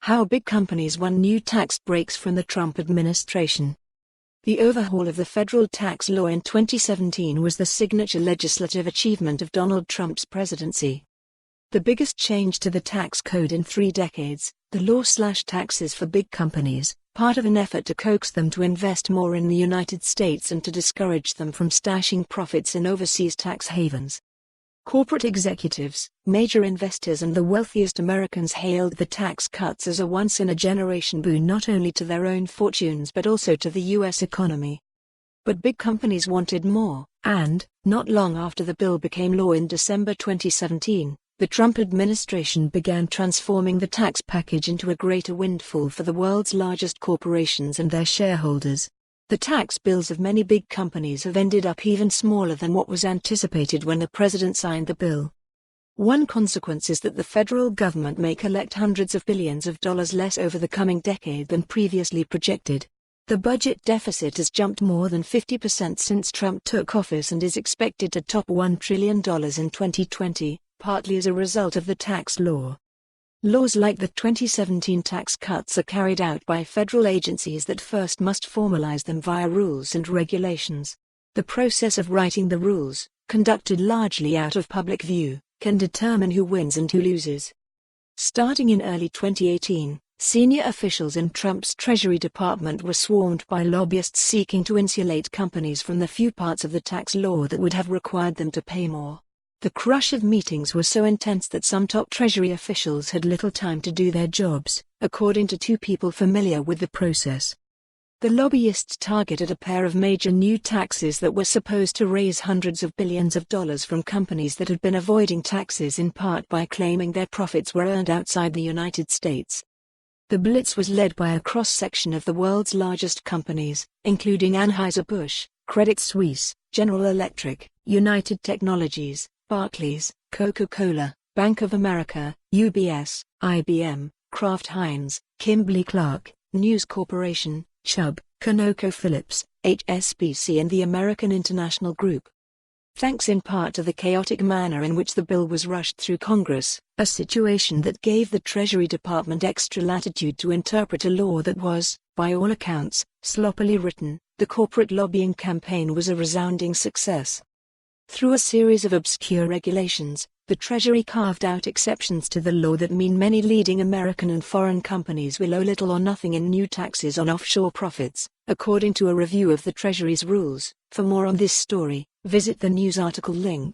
How big companies won new tax breaks from the Trump administration. The overhaul of the federal tax law in 2017 was the signature legislative achievement of Donald Trump's presidency. The biggest change to the tax code in 3 decades, the law slashed taxes for big companies, part of an effort to coax them to invest more in the United States and to discourage them from stashing profits in overseas tax havens. Corporate executives, major investors and the wealthiest Americans hailed the tax cuts as a once-in-a-generation boon not only to their own fortunes but also to the U.S. economy. But big companies wanted more, and, not long after the bill became law in December 2017, the Trump administration began transforming the tax package into a greater windfall for the world's largest corporations and their shareholders. The tax bills of many big companies have ended up even smaller than what was anticipated when the president signed the bill. One consequence is that the federal government may collect hundreds of billions of dollars less over the coming decade than previously projected. The budget deficit has jumped more than 50% since Trump took office and is expected to top $1 trillion in 2020, partly as a result of the tax law. Laws like the 2017 tax cuts are carried out by federal agencies that first must formalize them via rules and regulations. The process of writing the rules, conducted largely out of public view, can determine who wins and who loses. Starting in early 2018, senior officials in Trump's Treasury Department were swarmed by lobbyists seeking to insulate companies from the few parts of the tax law that would have required them to pay more. The crush of meetings was so intense that some top Treasury officials had little time to do their jobs, according to 2 people familiar with the process. The lobbyists targeted a pair of major new taxes that were supposed to raise hundreds of billions of dollars from companies that had been avoiding taxes in part by claiming their profits were earned outside the United States. The blitz was led by a cross-section of the world's largest companies, including Anheuser-Busch, Credit Suisse, General Electric, United Technologies, Barclays, Coca-Cola, Bank of America, UBS, IBM, Kraft Heinz, Kimberly-Clark, News Corporation, Chubb, ConocoPhillips, HSBC and the American International Group. Thanks in part to the chaotic manner in which the bill was rushed through Congress, a situation that gave the Treasury Department extra latitude to interpret a law that was, by all accounts, sloppily written, the corporate lobbying campaign was a resounding success. Through a series of obscure regulations, the Treasury carved out exceptions to the law that mean many leading American and foreign companies will owe little or nothing in new taxes on offshore profits, according to a review of the Treasury's rules. For more on this story, visit the news article link.